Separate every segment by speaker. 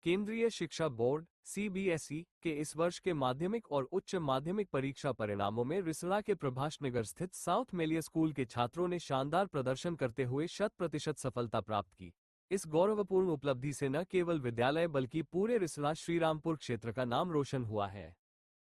Speaker 1: केंद्रीय शिक्षा board CBSE के इस वर्ष के माध्यमिक और उच्च माध्यमिक परीक्षा परिणामों में रिसड़ा के प्रभाष नगर स्थित साउथ मेलिया स्कूल के छात्रों ने शानदार प्रदर्शन करते हुए 100% सफलता प्राप्त की। इस गौरवपूर्ण उपलब्धि से न केवल विद्यालय बल्कि पूरे रिसड़ा श्रीरामपुर क्षेत्र का नाम रोशन हुआ है।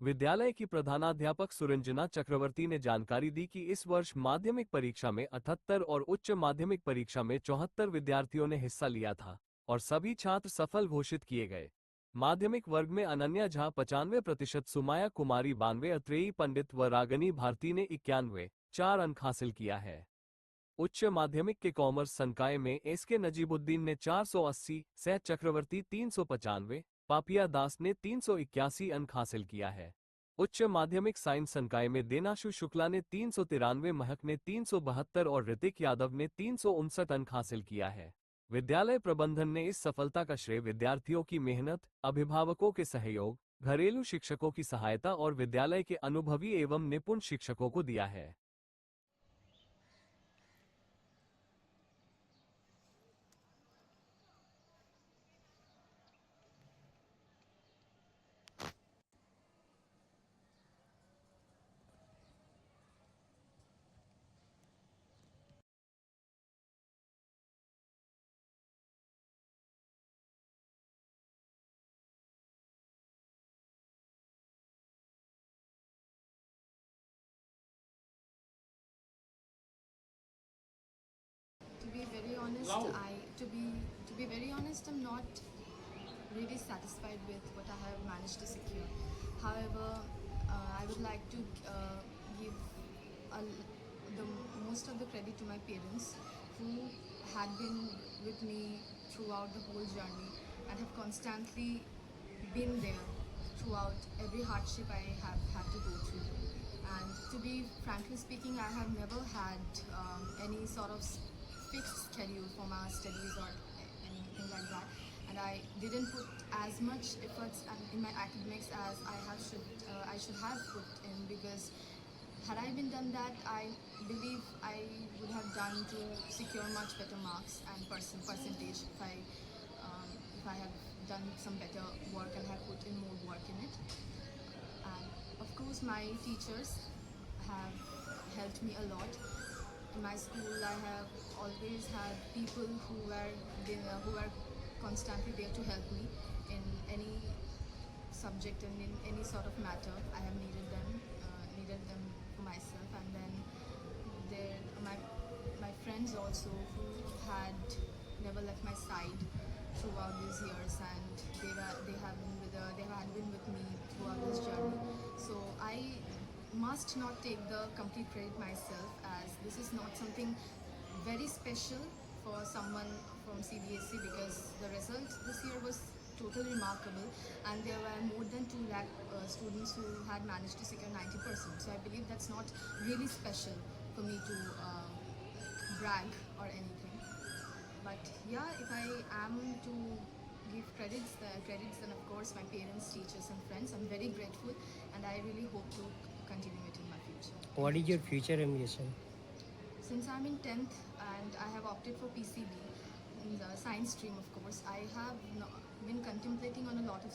Speaker 1: विद्यालय की प्रधानाध्यापक सुरंजना चक्रवर्ती ने जानकारी दी कि इस वर्ष माध्यमिक परीक्षा में 78 और उच्च माध्यमिक परीक्षा में 74 विद्यार्थियों ने हिस्सा लिया था और सभी छात्र सफल घोषित किए गए। माध्यमिक वर्ग में अनन्या झा 95%, सुमाया कुमारी 92, अत्रेयी पंडित व रागनी भारती ने 91.4 अंक हासिल किया है। उच्च माध्यमिक के कॉमर्स संकाय में एसके नजीबुद्दीन ने 480, सह चक्रवर्ती 395, पापिया दास ने 381 अंक हासिल किया है। उच्च माध्यमिक साइंस संकाय में देनाशु शुक्ला ने 393, महक ने 372 और ऋतिक यादव ने 359 अंक हासिल किया है। विद्यालय प्रबंधन ने इस सफलता का श्रेय विद्यार्थियों की मेहनत, अभिभावकों के सहयोग, घरेलू शिक्षकों की सहायता और विद्यालय के अनुभवी एवं निपुण शिक्षकों को दिया है।
Speaker 2: To be very honest, to be very honest, I'm not really satisfied with what I have managed to secure. However, I would like to give a, the most of the credit to my parents, who had been with me throughout the whole journey and have constantly been there throughout every hardship I have had to go through. And to be frankly speaking, I have never had any sort of fixed schedule for my studies or anything like that. And I didn't put as much efforts in my academics as I should have put in, because had I been done that, I believe I would have done to secure much better marks and percentage if I have done some better work and have put in more work in it. And of course, my teachers have helped me a lot. In my school, I have always had people who were constantly there to help me in any subject and in any sort of matter I have needed them for myself. And then there my friends also, who had never left my side throughout these years, and they had been with me throughout this journey. So I must not take the complete credit myself, as this is not something very special for someone from CBSE, because the result this year was totally remarkable, and there were more than 2 lakh students who had managed to secure 90%. So I believe that's not really special for me to brag or anything. But yeah, if I am to give credits, then of course my parents, teachers and friends. I'm very grateful, and I really hope to continue it in my future.
Speaker 3: What is your future ambition?
Speaker 2: Since I'm in 10th and I have opted for PCB in the science stream, of course, I have been contemplating on a lot of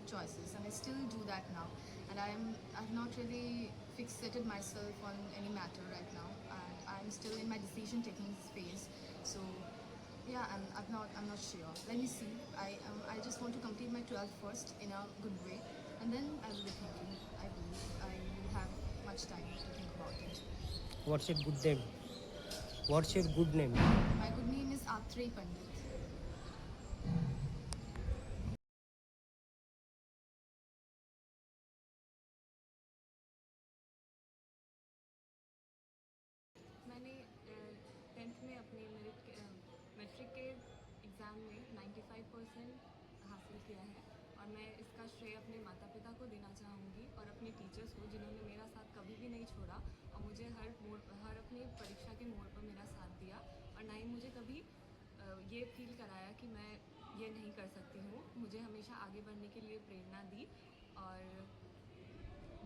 Speaker 2: choices, and I still do that now. And I've not really fixated myself on any matter right now, and I'm still in my decision taking phase. So yeah, I'm not sure. Let me see. I just want to complete my 12th first in a good way, and then I will be thinking. I believe I will have much time to think about it.
Speaker 3: What's your good name? What's your good name?
Speaker 2: My good name is Atreyi Pandit.
Speaker 4: मैंने 10th में अपने matric के exam में 95% हासिल किया है, और मैं इसका श्रेय अपने माता पिता को देना चाहूँगी और अपने टीचर्स को, जिन्होंने मेरा साथ कभी भी नहीं छोड़ा और मुझे हर अपनी परीक्षा के मोड़ पर मेरा साथ दिया, और ना ही मुझे कभी ये फील कराया कि मैं ये नहीं कर सकती हूँ। मुझे हमेशा आगे बढ़ने के लिए प्रेरणा दी, और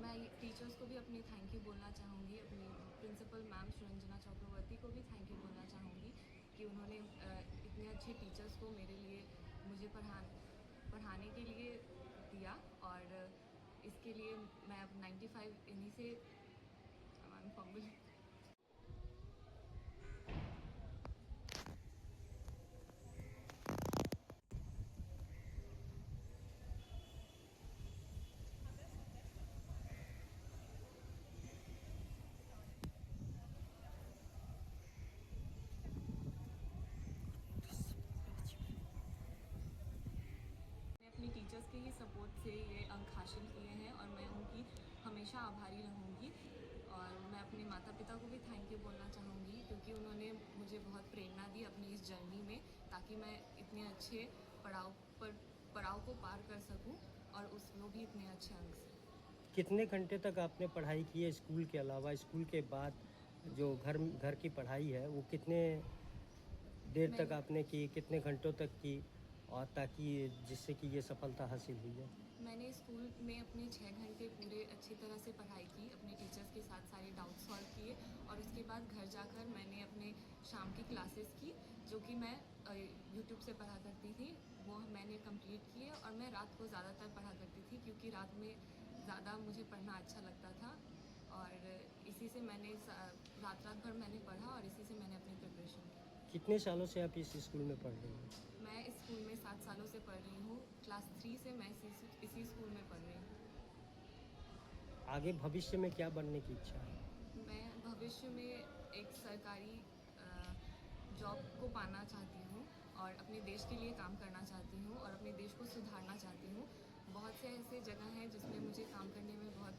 Speaker 4: मैं टीचर्स को भी अपनी थैंक यू बोलना चाहूँगी। अपनी प्रिंसिपल मैम सुरंजना चक्रवर्ती को भी थैंक यू बोलना चाहूँगी कि उन्होंने इतने अच्छे टीचर्स को मेरे लिए मुझे पढ़ाने के लिए दिया और इसके लिए मैं अब 95 इन्हीं से फंबल अपनी टीचर्स के ही सपोर्ट से ये अंक हासिल किए हैं और मैं उनकी हमेशा आभारी रहूँगी। और मैं अपने माता पिता को भी थैंक यू बोलना चाहूँगी क्योंकि उन्होंने मुझे बहुत प्रेरणा दी अपनी इस जर्नी में, ताकि मैं इतने अच्छे पड़ाव को पार कर सकूँ और वो भी इतने अच्छे अंक से।
Speaker 3: कितने घंटे तक आपने पढ़ाई की है स्कूल के अलावा? स्कूल के बाद जो घर की पढ़ाई है वो कितने देर तक आपने की, कितने घंटों तक की, और ताकि जिससे कि ये सफलता हासिल हुई है?
Speaker 4: मैंने स्कूल में अपने 6 घंटे पूरे अच्छी तरह से पढ़ाई की, अपने टीचर्स के साथ सारे डाउट सॉल्व किए और उसके बाद घर जाकर मैंने अपने शाम की क्लासेस की जो कि मैं यूट्यूब से पढ़ा करती थी, वो मैंने कंप्लीट किए। और मैं रात को ज़्यादातर पढ़ा करती थी क्योंकि रात में ज़्यादा मुझे पढ़ना अच्छा लगता था और इसी से मैंने रात भर मैंने पढ़ा और इसी से मैंने अपनी प्रिपरेशन की।
Speaker 3: कितने सालों से आप इस स्कूल में पढ़ रहे हैं?
Speaker 4: मैं इस स्कूल में 7 सालों से पढ़ रही हूँ। क्लास 3 से मैं इसी स्कूल में पढ़ रही हूँ।
Speaker 3: आगे भविष्य में क्या बनने की इच्छा है?
Speaker 4: मैं भविष्य में एक सरकारी जॉब को पाना चाहती हूँ और अपने देश के लिए काम करना चाहती हूँ और अपने देश को सुधारना चाहती हूँ। बहुत से ऐसे जगह हैं जिसमें मुझे काम करने में बहुत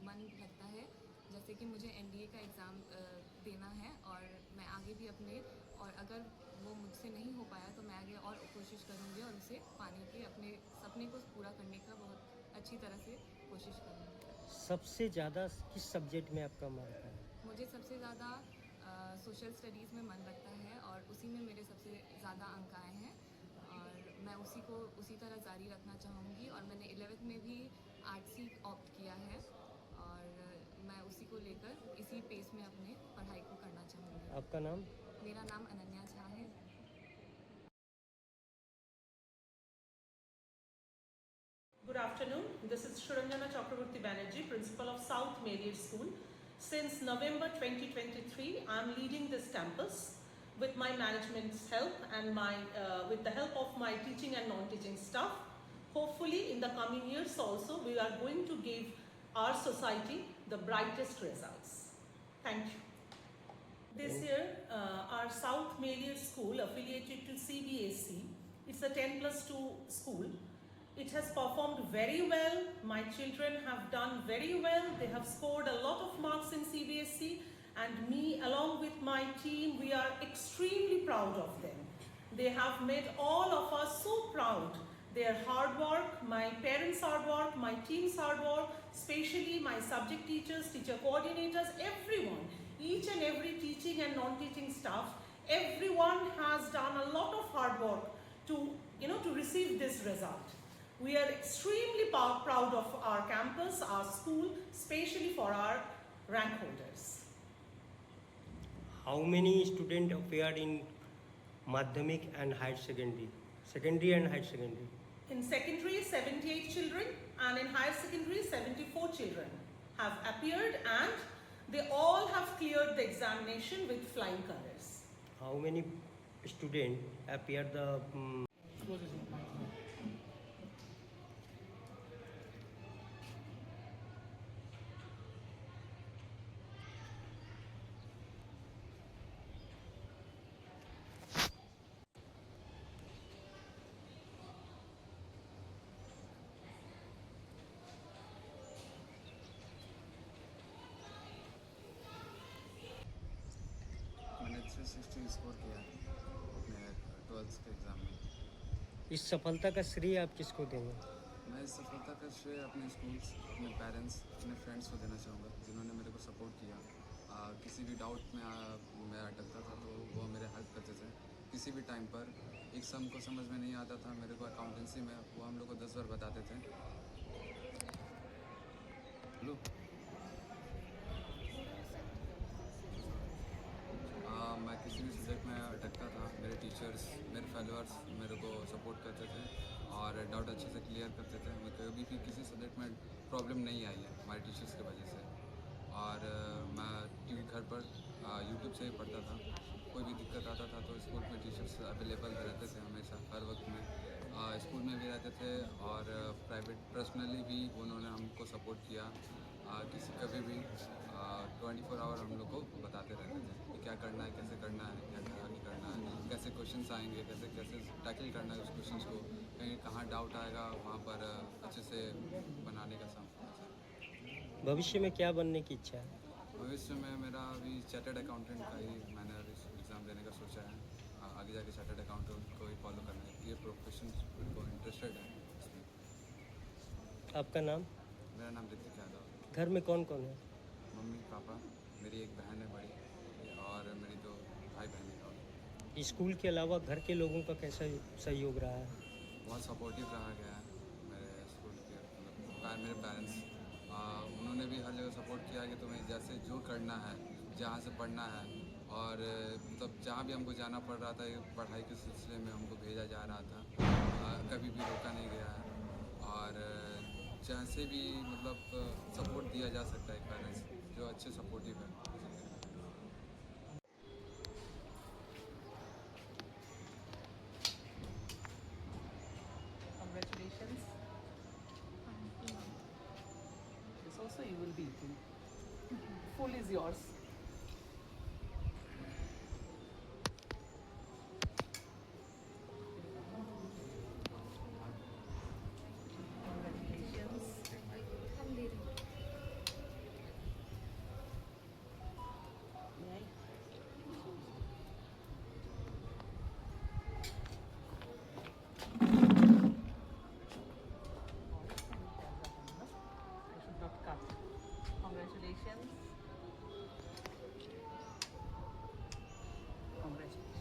Speaker 4: मन लगता है, जैसे कि मुझे NDA का एग्ज़ाम देना है और मैं आगे भी और अगर वो मुझसे नहीं हो पाया तो मैं आगे और कोशिश करूँगी और उसे पाने के अपने सपने को पूरा करने का बहुत अच्छी तरह से कोशिश करूँगी।
Speaker 3: सबसे ज़्यादा किस सब्जेक्ट में आपका मन है?
Speaker 4: मुझे सबसे ज़्यादा सोशल स्टडीज़ में मन लगता है और उसी में मेरे सबसे ज़्यादा अंक आए हैं और मैं उसी तरह जारी रखना चाहूँगी। और मैंने 11th में भी आर्ट्स ही ऑप्ट किया है और मैं उसी को लेकर इसी पेस में अपने पढ़ाई को करना चाहूँगी।
Speaker 3: आपका नाम?
Speaker 4: मेरा नाम अनन्या झा है।
Speaker 5: Good afternoon. This is Shuranjana Chakraborty Banerjee, principal of South Marriott School. Since November 2023, I am leading this campus with my management's help and with the help of my teaching and non-teaching staff. Hopefully, in the coming years also, we are going to give our society the brightest results. Thank you. This year, our South Marriott School, affiliated to CBSE, it's a 10+2 school. It has performed very well. My children have done very well. They have scored a lot of marks in CBSE, and me along with my team, we are extremely proud of them. They have made all of us so proud. Their hard work, my parents' hard work, my team's hard work, especially my subject teachers, teacher coordinators, everyone, each and every teaching and non-teaching staff, everyone has done a lot of hard work to receive this result. We are extremely proud of our campus, our school, especially for our rank holders.
Speaker 3: How many students appeared in Madhyamik and higher secondary and higher secondary?
Speaker 5: In secondary, 78 children, and in higher secondary, 74 children have appeared, and they all have cleared the examination with flying colors.
Speaker 3: How many students appeared the
Speaker 6: मैंने 360 score किया अपने 12th के exam में।
Speaker 3: इस सफलता का श्रेय आप किसको देंगे?
Speaker 6: मैं इस सफलता का श्रेय अपने स्कूल्स, अपने पेरेंट्स, अपने फ्रेंड्स को देना चाहूँगा जिन्होंने मेरे को सपोर्ट किया। किसी भी डाउट में मैं अटकता था तो वो मेरे हेल्प करते थे। किसी भी टाइम पर एक सम को समझ में नहीं आता था मेरे को अकाउंटेंसी में, वो हम लोग को 10 बार बताते थे। हेलो, मैं किसी भी सब्जेक्ट में अटकता था, मेरे टीचर्स, मेरे फेलोअर्स मेरे को सपोर्ट करते थे और और डाउट अच्छे से क्लियर करते थे। हमें कभी भी किसी सब्जेक्ट में प्रॉब्लम नहीं आई है हमारे टीचर्स की वजह से। और मैं घर पर यूट्यूब से ही पढ़ता था। कोई भी दिक्कत आता था तो स्कूल में टीचर्स अवेलेबल रहते थे हमेशा, हर वक्त में। स्कूल में भी रहते थे और प्राइवेट पर्सनली भी उन्होंने हमको सपोर्ट किया। किसी कभी भी 24 आवर हम लोग को बताते रहते थे कि क्या करना है, कैसे करना है, क्या आगे करना है, कैसे क्वेश्चंस आएंगे, कैसे कैसे टैकल करना है उस क्वेश्चंस को, कहीं कहाँ डाउट आएगा वहाँ पर अच्छे से बनाने का
Speaker 3: भविष्य में क्या बनने की इच्छा है?
Speaker 6: भविष्य में मेरा अभी चार्टर्ड अकाउंटेंट का ही मैंने अभी एग्ज़ाम देने का सोचा है। आगे जाके चार्टर्ड अकाउंटेंट को ही फॉलो करना है। ये प्रोफेशन मेरे को इंटरेस्टेड है इसमें।
Speaker 3: आपका नाम?
Speaker 6: मेरा नाम ऋतिक यादव।
Speaker 3: घर में कौन कौन है?
Speaker 6: मम्मी पापा, मेरी एक बहन है बड़ी और मेरी 2 भाई बहन है।
Speaker 3: स्कूल के अलावा घर के लोगों का कैसा सहयोग रहा है?
Speaker 6: बहुत सपोर्टिव रहा गया है मेरे स्कूल के, मतलब मेरे पेरेंट्स। उन्होंने भी हर जगह सपोर्ट किया कि तुम्हें जैसे जो करना है, जहाँ से पढ़ना है, और मतलब जहाँ भी हमको जाना पड़ रहा था पढ़ाई के सिलसिले में हमको भेजा जा रहा था। कभी भी रोका नहीं गया है। और जैसे भी मतलब सपोर्ट दिया जा सकता है एक पेरेंट्स जो अच्छे सपोर्टिव है।
Speaker 5: Congratulations. This also you will be eating. Full is yours. Congratulations.
Speaker 2: हम दे रहे हैं।
Speaker 5: I should not cut. Congratulations. Congratulations.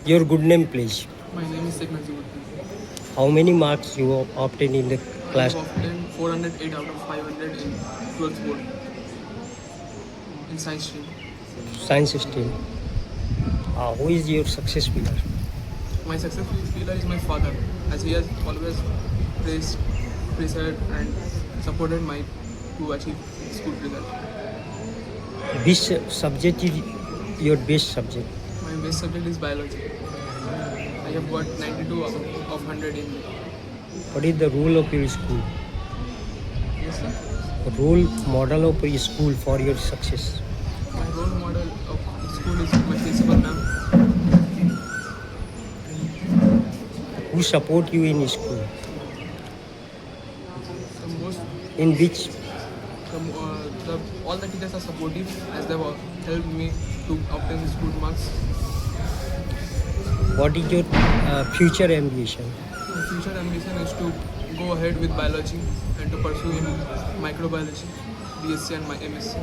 Speaker 3: Your good name, please.
Speaker 7: My name is Segment Zubur.
Speaker 3: How many marks you obtained in the
Speaker 7: I
Speaker 3: class?
Speaker 7: have obtained 408 out of 500 in 12th board in science stream.
Speaker 3: Science stream. Who is your success pillar?
Speaker 7: My successful pillar is my father, as he has always praised, and supported my to achieve school result.
Speaker 3: Which subject is your best subject?
Speaker 7: My best subject is biology. I have got 92 of 100 in it.
Speaker 3: What is the role of your school?
Speaker 7: Yes, sir.
Speaker 3: Role model of your school for your success?
Speaker 7: My role model of school is my principal ma'am.
Speaker 3: Who support you in school?
Speaker 7: The most,
Speaker 3: In which?
Speaker 7: all the teachers are supportive as they have helped me to obtain these good marks.
Speaker 3: What is your future ambition?
Speaker 7: My future ambition is to go ahead with biology and to pursue in microbiology, BSc and my MSc.